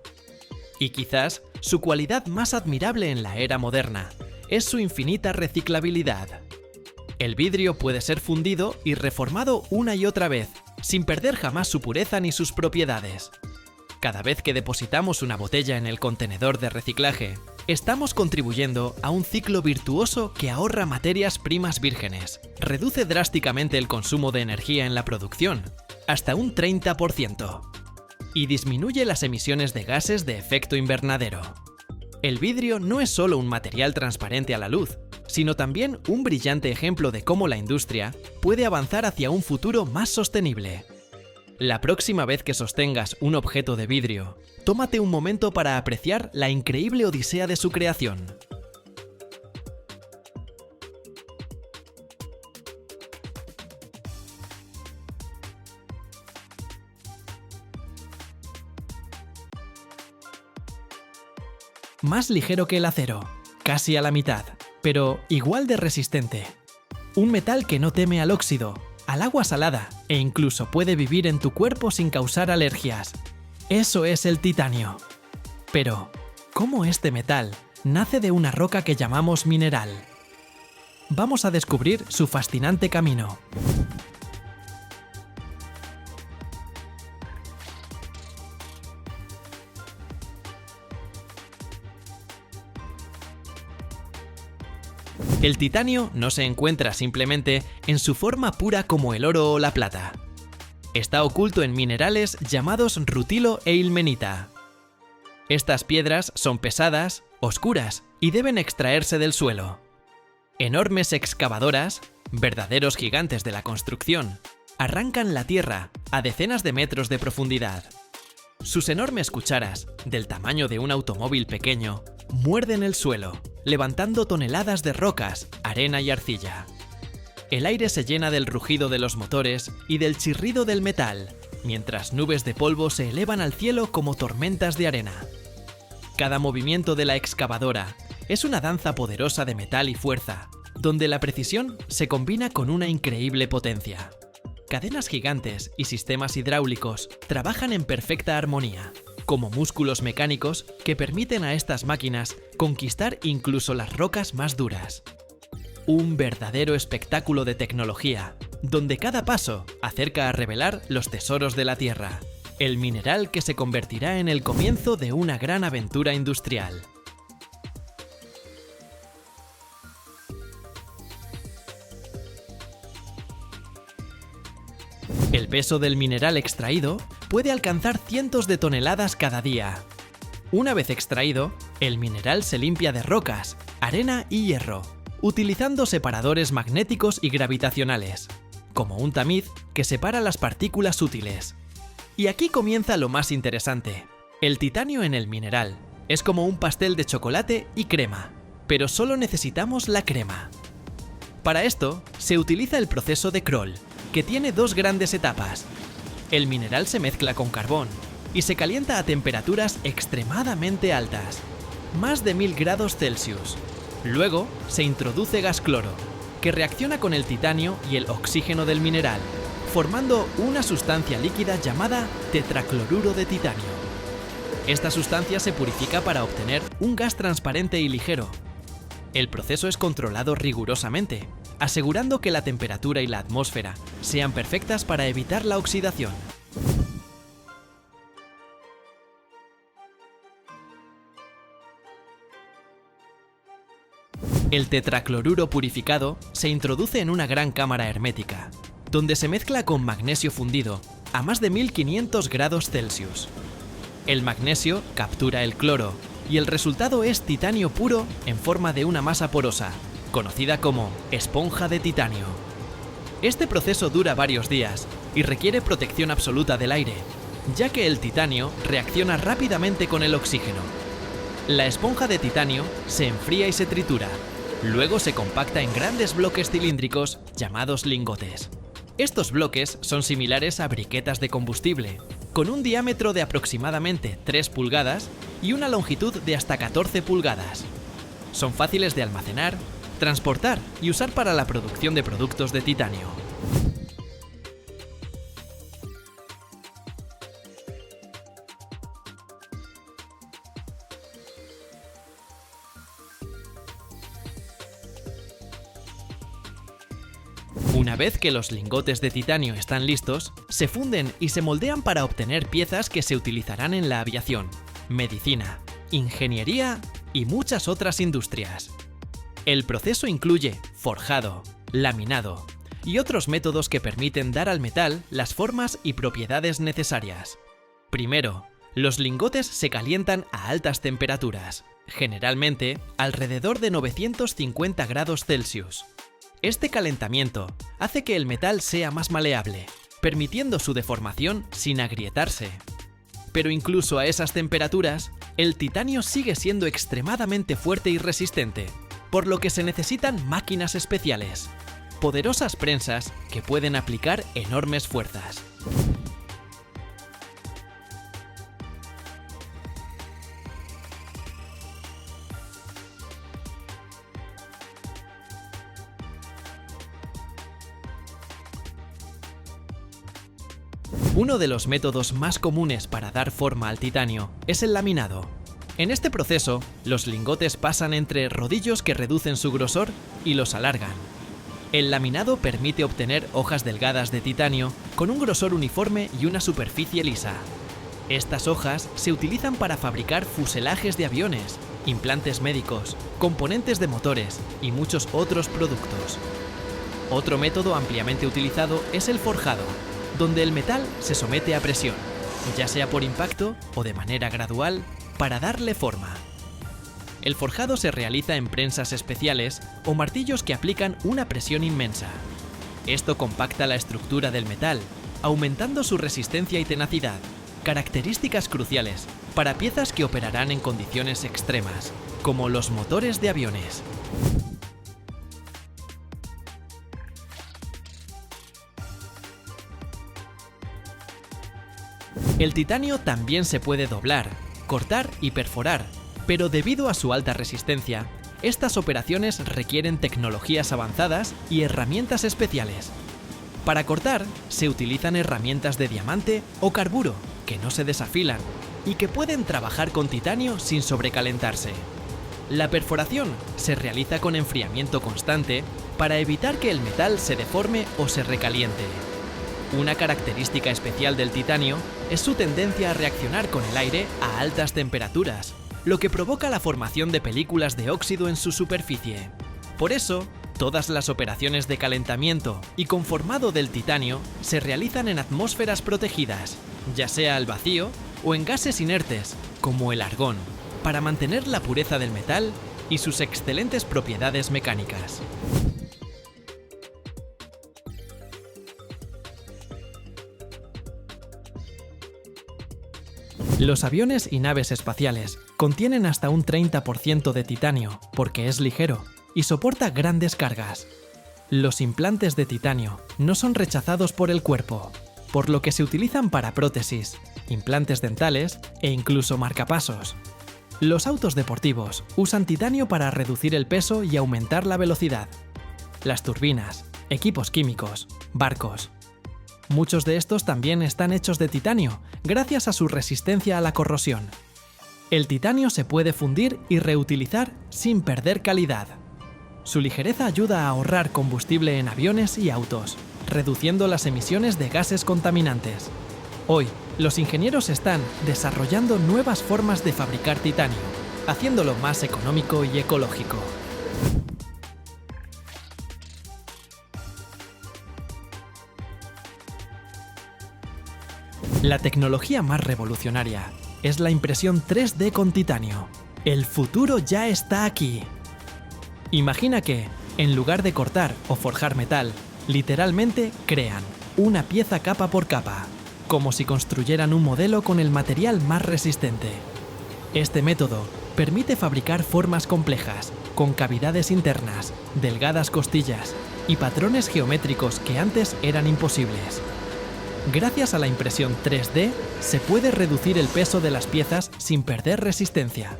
Y quizás su cualidad más admirable en la era moderna es su infinita reciclabilidad. El vidrio puede ser fundido y reformado una y otra vez, sin perder jamás su pureza ni sus propiedades. Cada vez que depositamos una botella en el contenedor de reciclaje, estamos contribuyendo a un ciclo virtuoso que ahorra materias primas vírgenes, reduce drásticamente el consumo de energía en la producción, hasta un 30%, y disminuye las emisiones de gases de efecto invernadero. El vidrio no es solo un material transparente a la luz, sino también un brillante ejemplo de cómo la industria puede avanzar hacia un futuro más sostenible. La próxima vez que sostengas un objeto de vidrio, tómate un momento para apreciar la increíble odisea de su creación. Más ligero que el acero, casi a la mitad, pero igual de resistente. Un metal que no teme al óxido, al agua salada e incluso puede vivir en tu cuerpo sin causar alergias. Eso es el titanio. Pero, ¿cómo este metal nace de una roca que llamamos mineral? Vamos a descubrir su fascinante camino. El titanio no se encuentra simplemente en su forma pura como el oro o la plata. Está oculto en minerales llamados rutilo e ilmenita. Estas piedras son pesadas, oscuras y deben extraerse del suelo. Enormes excavadoras, verdaderos gigantes de la construcción, arrancan la tierra a decenas de metros de profundidad. Sus enormes cucharas, del tamaño de un automóvil pequeño, muerden el suelo, levantando toneladas de rocas, arena y arcilla. El aire se llena del rugido de los motores y del chirrido del metal, mientras nubes de polvo se elevan al cielo como tormentas de arena. Cada movimiento de la excavadora es una danza poderosa de metal y fuerza, donde la precisión se combina con una increíble potencia. Cadenas gigantes y sistemas hidráulicos trabajan en perfecta armonía, como músculos mecánicos que permiten a estas máquinas conquistar incluso las rocas más duras. Un verdadero espectáculo de tecnología, donde cada paso acerca a revelar los tesoros de la Tierra, el mineral que se convertirá en el comienzo de una gran aventura industrial. El peso del mineral extraído puede alcanzar cientos de toneladas cada día. Una vez extraído, el mineral se limpia de rocas, arena y hierro, utilizando separadores magnéticos y gravitacionales, como un tamiz que separa las partículas útiles. Y aquí comienza lo más interesante. El titanio en el mineral es como un pastel de chocolate y crema, pero solo necesitamos la crema. Para esto, se utiliza el proceso de Kroll, que tiene dos grandes etapas. El mineral se mezcla con carbón y se calienta a temperaturas extremadamente altas, más de 1000 grados Celsius. Luego se introduce gas cloro, que reacciona con el titanio y el oxígeno del mineral, formando una sustancia líquida llamada tetracloruro de titanio. Esta sustancia se purifica para obtener un gas transparente y ligero. El proceso es controlado rigurosamente, asegurando que la temperatura y la atmósfera sean perfectas para evitar la oxidación. El tetracloruro purificado se introduce en una gran cámara hermética, donde se mezcla con magnesio fundido a más de 1500 grados Celsius. El magnesio captura el cloro y el resultado es titanio puro en forma de una masa porosa, conocida como esponja de titanio. Este proceso dura varios días y requiere protección absoluta del aire, ya que el titanio reacciona rápidamente con el oxígeno. La esponja de titanio se enfría y se tritura. Luego se compacta en grandes bloques cilíndricos llamados lingotes. Estos bloques son similares a briquetas de combustible, con un diámetro de aproximadamente 3 pulgadas y una longitud de hasta 14 pulgadas. Son fáciles de almacenar, transportar y usar para la producción de productos de titanio. Una vez que los lingotes de titanio están listos, se funden y se moldean para obtener piezas que se utilizarán en la aviación, medicina, ingeniería y muchas otras industrias. El proceso incluye forjado, laminado y otros métodos que permiten dar al metal las formas y propiedades necesarias. Primero, los lingotes se calientan a altas temperaturas, generalmente alrededor de 950 grados Celsius. Este calentamiento hace que el metal sea más maleable, permitiendo su deformación sin agrietarse. Pero incluso a esas temperaturas, el titanio sigue siendo extremadamente fuerte y resistente, por lo que se necesitan máquinas especiales, poderosas prensas que pueden aplicar enormes fuerzas. Uno de los métodos más comunes para dar forma al titanio es el laminado. En este proceso, los lingotes pasan entre rodillos que reducen su grosor y los alargan. El laminado permite obtener hojas delgadas de titanio con un grosor uniforme y una superficie lisa. Estas hojas se utilizan para fabricar fuselajes de aviones, implantes médicos, componentes de motores y muchos otros productos. Otro método ampliamente utilizado es el forjado, donde el metal se somete a presión, ya sea por impacto o de manera gradual, para darle forma. El forjado se realiza en prensas especiales o martillos que aplican una presión inmensa. Esto compacta la estructura del metal, aumentando su resistencia y tenacidad, características cruciales para piezas que operarán en condiciones extremas, como los motores de aviones. El titanio también se puede doblar, cortar y perforar, pero debido a su alta resistencia, estas operaciones requieren tecnologías avanzadas y herramientas especiales. Para cortar, se utilizan herramientas de diamante o carburo, que no se desafilan y que pueden trabajar con titanio sin sobrecalentarse. La perforación se realiza con enfriamiento constante para evitar que el metal se deforme o se recaliente. Una característica especial del titanio es su tendencia a reaccionar con el aire a altas temperaturas, lo que provoca la formación de películas de óxido en su superficie. Por eso, todas las operaciones de calentamiento y conformado del titanio se realizan en atmósferas protegidas, ya sea al vacío o en gases inertes, como el argón, para mantener la pureza del metal y sus excelentes propiedades mecánicas. Los aviones y naves espaciales contienen hasta un 30% de titanio porque es ligero y soporta grandes cargas. Los implantes de titanio no son rechazados por el cuerpo, por lo que se utilizan para prótesis, implantes dentales e incluso marcapasos. Los autos deportivos usan titanio para reducir el peso y aumentar la velocidad. Las turbinas, equipos químicos, barcos. Muchos de estos también están hechos de titanio, gracias a su resistencia a la corrosión. El titanio se puede fundir y reutilizar sin perder calidad. Su ligereza ayuda a ahorrar combustible en aviones y autos, reduciendo las emisiones de gases contaminantes. Hoy, los ingenieros están desarrollando nuevas formas de fabricar titanio, haciéndolo más económico y ecológico. La tecnología más revolucionaria es la impresión 3D con titanio. El futuro ya está aquí. Imagina que, en lugar de cortar o forjar metal, literalmente crean una pieza capa por capa, como si construyeran un modelo con el material más resistente. Este método permite fabricar formas complejas, con cavidades internas, delgadas costillas y patrones geométricos que antes eran imposibles. Gracias a la impresión 3D, se puede reducir el peso de las piezas sin perder resistencia.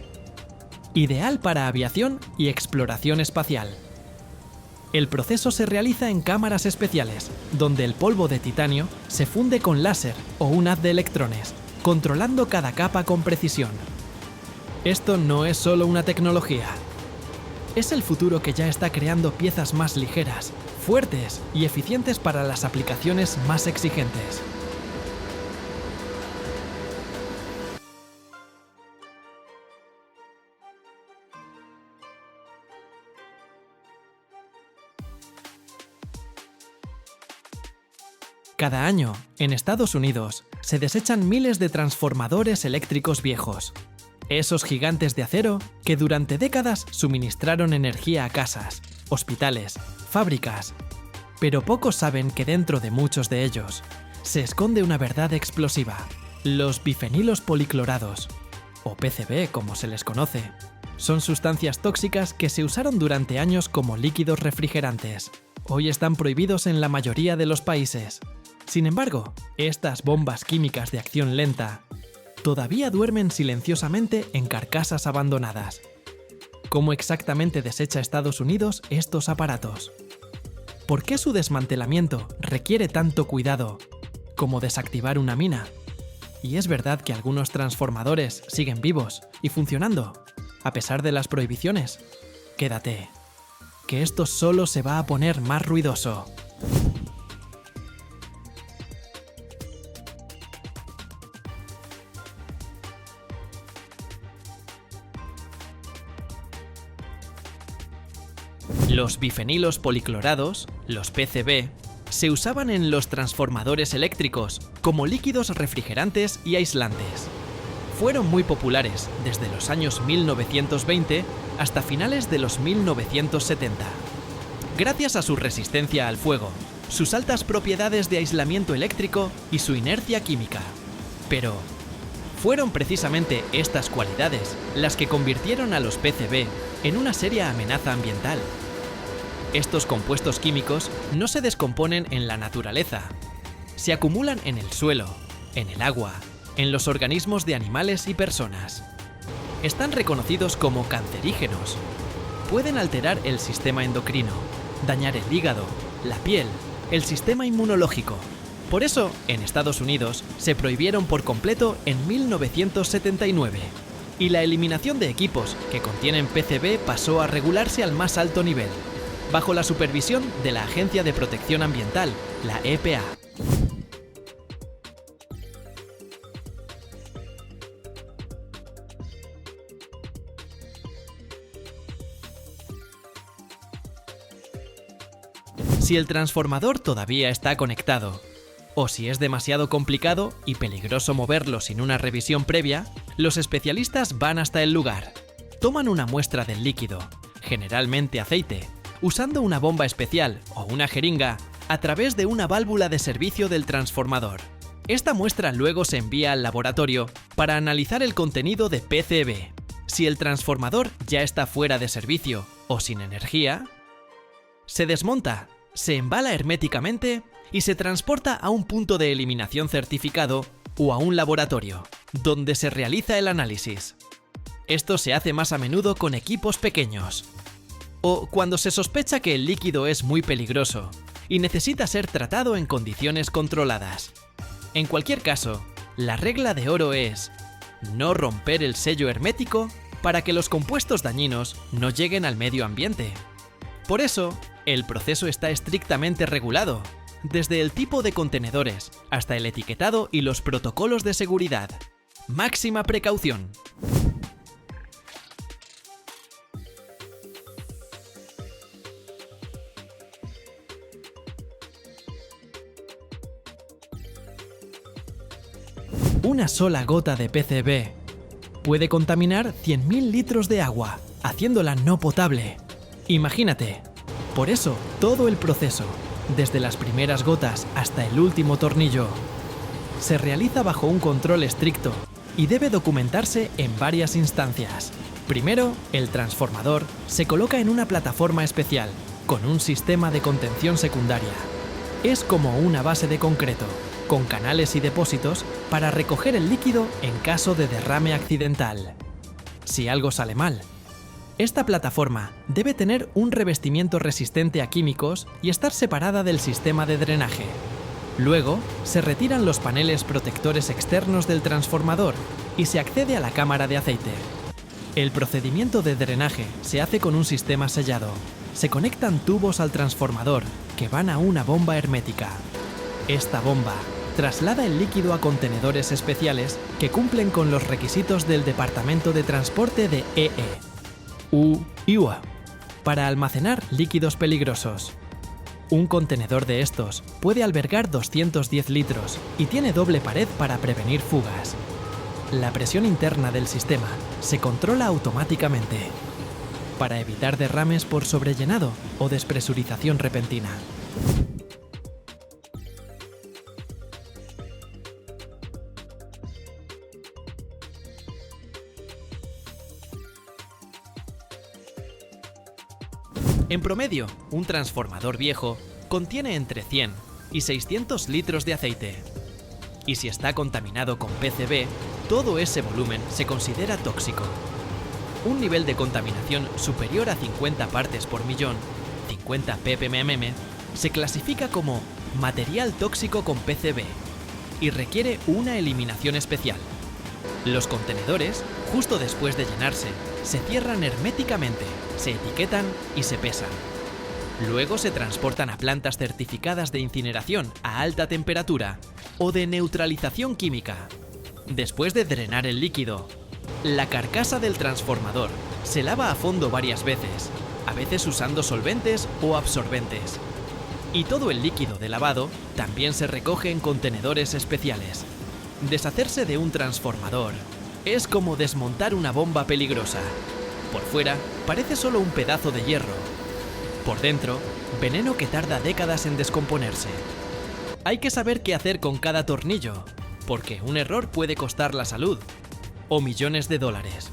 Ideal para aviación y exploración espacial. El proceso se realiza en cámaras especiales, donde el polvo de titanio se funde con láser o un haz de electrones, controlando cada capa con precisión. Esto no es solo una tecnología. Es el futuro que ya está creando piezas más ligeras, fuertes y eficientes para las aplicaciones más exigentes. Cada año, en Estados Unidos, se desechan miles de transformadores eléctricos viejos. Esos gigantes de acero que durante décadas suministraron energía a casas, hospitales, fábricas. Pero pocos saben que dentro de muchos de ellos se esconde una verdad explosiva: los bifenilos policlorados, o PCB como se les conoce. Son sustancias tóxicas que se usaron durante años como líquidos refrigerantes. Hoy están prohibidos en la mayoría de los países. Sin embargo, estas bombas químicas de acción lenta todavía duermen silenciosamente en carcasas abandonadas. ¿Cómo exactamente desecha Estados Unidos estos aparatos? ¿Por qué su desmantelamiento requiere tanto cuidado como desactivar una mina? ¿Y es verdad que algunos transformadores siguen vivos y funcionando, a pesar de las prohibiciones? Quédate, que esto solo se va a poner más ruidoso. Los bifenilos policlorados, los PCB, se usaban en los transformadores eléctricos como líquidos refrigerantes y aislantes. Fueron muy populares desde los años 1920 hasta finales de los 1970. Gracias a su resistencia al fuego, sus altas propiedades de aislamiento eléctrico y su inercia química. Pero fueron precisamente estas cualidades las que convirtieron a los PCB en una seria amenaza ambiental. Estos compuestos químicos no se descomponen en la naturaleza. Se acumulan en el suelo, en el agua, en los organismos de animales y personas. Están reconocidos como cancerígenos. Pueden alterar el sistema endocrino, dañar el hígado, la piel, el sistema inmunológico. Por eso, en Estados Unidos, se prohibieron por completo en 1979. Y la eliminación de equipos que contienen PCB pasó a regularse al más alto nivel, bajo la supervisión de la Agencia de Protección Ambiental, la EPA. Si el transformador todavía está conectado, o si es demasiado complicado y peligroso moverlo sin una revisión previa, los especialistas van hasta el lugar. Toman una muestra del líquido, generalmente aceite, usando una bomba especial o una jeringa a través de una válvula de servicio del transformador. Esta muestra luego se envía al laboratorio para analizar el contenido de PCB. Si el transformador ya está fuera de servicio o sin energía, se desmonta, se embala herméticamente y se transporta a un punto de eliminación certificado o a un laboratorio, donde se realiza el análisis. Esto se hace más a menudo con equipos pequeños, o cuando se sospecha que el líquido es muy peligroso y necesita ser tratado en condiciones controladas. En cualquier caso, la regla de oro es no romper el sello hermético para que los compuestos dañinos no lleguen al medio ambiente. Por eso, el proceso está estrictamente regulado, desde el tipo de contenedores hasta el etiquetado y los protocolos de seguridad. Máxima precaución. Una sola gota de PCB puede contaminar 100.000 litros de agua, haciéndola no potable. Imagínate. Por eso, todo el proceso, desde las primeras gotas hasta el último tornillo, se realiza bajo un control estricto y debe documentarse en varias instancias. Primero, el transformador se coloca en una plataforma especial, con un sistema de contención secundaria. Es como una base de concreto, con canales y depósitos para recoger el líquido en caso de derrame accidental. Si algo sale mal, esta plataforma debe tener un revestimiento resistente a químicos y estar separada del sistema de drenaje. Luego, se retiran los paneles protectores externos del transformador y se accede a la cámara de aceite. El procedimiento de drenaje se hace con un sistema sellado. Se conectan tubos al transformador que van a una bomba hermética. Esta bomba traslada el líquido a contenedores especiales que cumplen con los requisitos del Departamento de Transporte de UIUA para almacenar líquidos peligrosos. Un contenedor de estos puede albergar 210 litros y tiene doble pared para prevenir fugas. La presión interna del sistema se controla automáticamente para evitar derrames por sobrellenado o despresurización repentina. En promedio, un transformador viejo contiene entre 100 y 600 litros de aceite. Y si está contaminado con PCB, todo ese volumen se considera tóxico. Un nivel de contaminación superior a 50 partes por millón, 50 ppm, se clasifica como material tóxico con PCB y requiere una eliminación especial. Los contenedores, justo después de llenarse, se cierran herméticamente, se etiquetan y se pesan. Luego se transportan a plantas certificadas de incineración a alta temperatura o de neutralización química. Después de drenar el líquido, la carcasa del transformador se lava a fondo varias veces, a veces usando solventes o absorbentes. Y todo el líquido de lavado también se recoge en contenedores especiales. Deshacerse de un transformador es como desmontar una bomba peligrosa. Por fuera parece solo un pedazo de hierro. Por dentro, veneno que tarda décadas en descomponerse. Hay que saber qué hacer con cada tornillo, porque un error puede costar la salud o millones de dólares.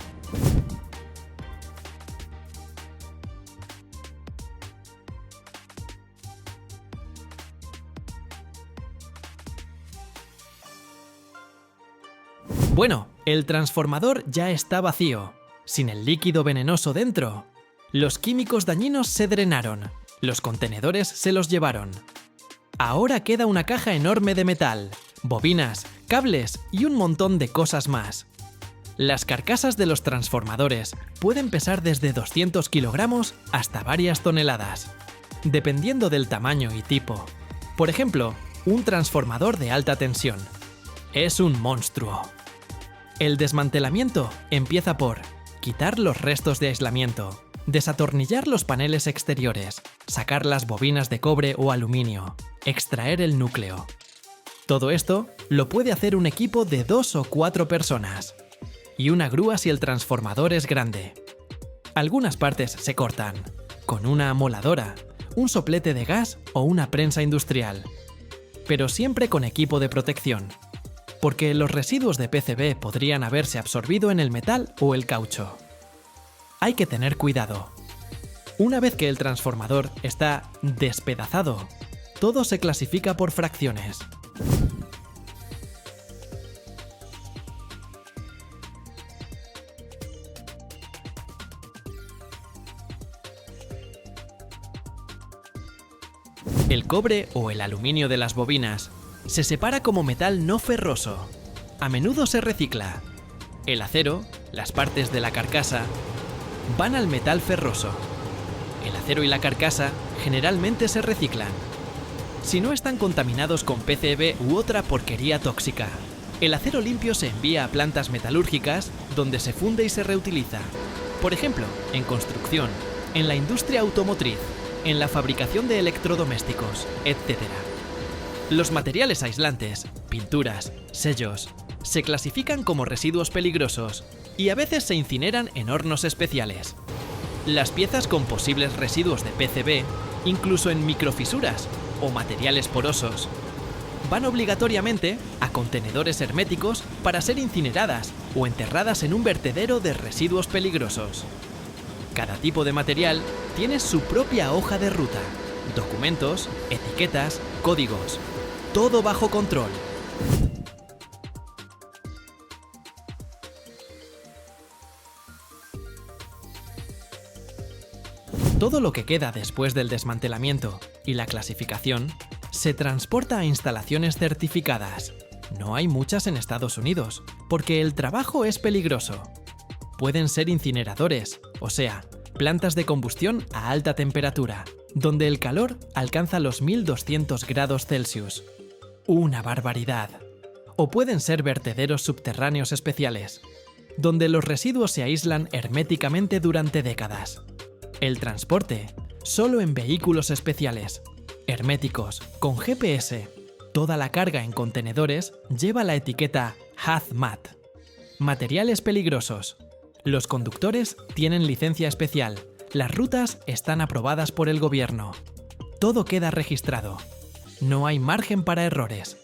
Bueno, el transformador ya está vacío, sin el líquido venenoso dentro. Los químicos dañinos se drenaron, los contenedores se los llevaron. Ahora queda una caja enorme de metal, bobinas, cables y un montón de cosas más. Las carcasas de los transformadores pueden pesar desde 200 kilogramos hasta varias toneladas, dependiendo del tamaño y tipo. Por ejemplo, un transformador de alta tensión. Es un monstruo. El desmantelamiento empieza por quitar los restos de aislamiento, desatornillar los paneles exteriores, sacar las bobinas de cobre o aluminio, extraer el núcleo. Todo esto lo puede hacer un equipo de 2 o 4 personas. Y una grúa si el transformador es grande. Algunas partes se cortan, con una amoladora, un soplete de gas o una prensa industrial. Pero siempre con equipo de protección, porque los residuos de PCB podrían haberse absorbido en el metal o el caucho. Hay que tener cuidado. Una vez que el transformador está despedazado, todo se clasifica por fracciones. El cobre o el aluminio de las bobinas se separa como metal no ferroso. A menudo se recicla. El acero, las partes de la carcasa, van al metal ferroso. El acero y la carcasa generalmente se reciclan. Si no están contaminados con PCB u otra porquería tóxica, el acero limpio se envía a plantas metalúrgicas donde se funde y se reutiliza. Por ejemplo, en construcción, en la industria automotriz, en la fabricación de electrodomésticos, etc. Los materiales aislantes, pinturas, sellos, se clasifican como residuos peligrosos y a veces se incineran en hornos especiales. Las piezas con posibles residuos de PCB, incluso en microfisuras o materiales porosos, van obligatoriamente a contenedores herméticos para ser incineradas o enterradas en un vertedero de residuos peligrosos. Cada tipo de material tiene su propia hoja de ruta, documentos, etiquetas, códigos, todo bajo control. Todo lo que queda después del desmantelamiento y la clasificación se transporta a instalaciones certificadas. No hay muchas en Estados Unidos, porque el trabajo es peligroso. Pueden ser incineradores, o sea, plantas de combustión a alta temperatura, donde el calor alcanza los 1200 grados Celsius. ¡Una barbaridad! O pueden ser vertederos subterráneos especiales, donde los residuos se aíslan herméticamente durante décadas. El transporte, solo en vehículos especiales, herméticos, con GPS. Toda la carga en contenedores lleva la etiqueta Hazmat. Materiales peligrosos. Los conductores tienen licencia especial. Las rutas están aprobadas por el gobierno. Todo queda registrado. No hay margen para errores.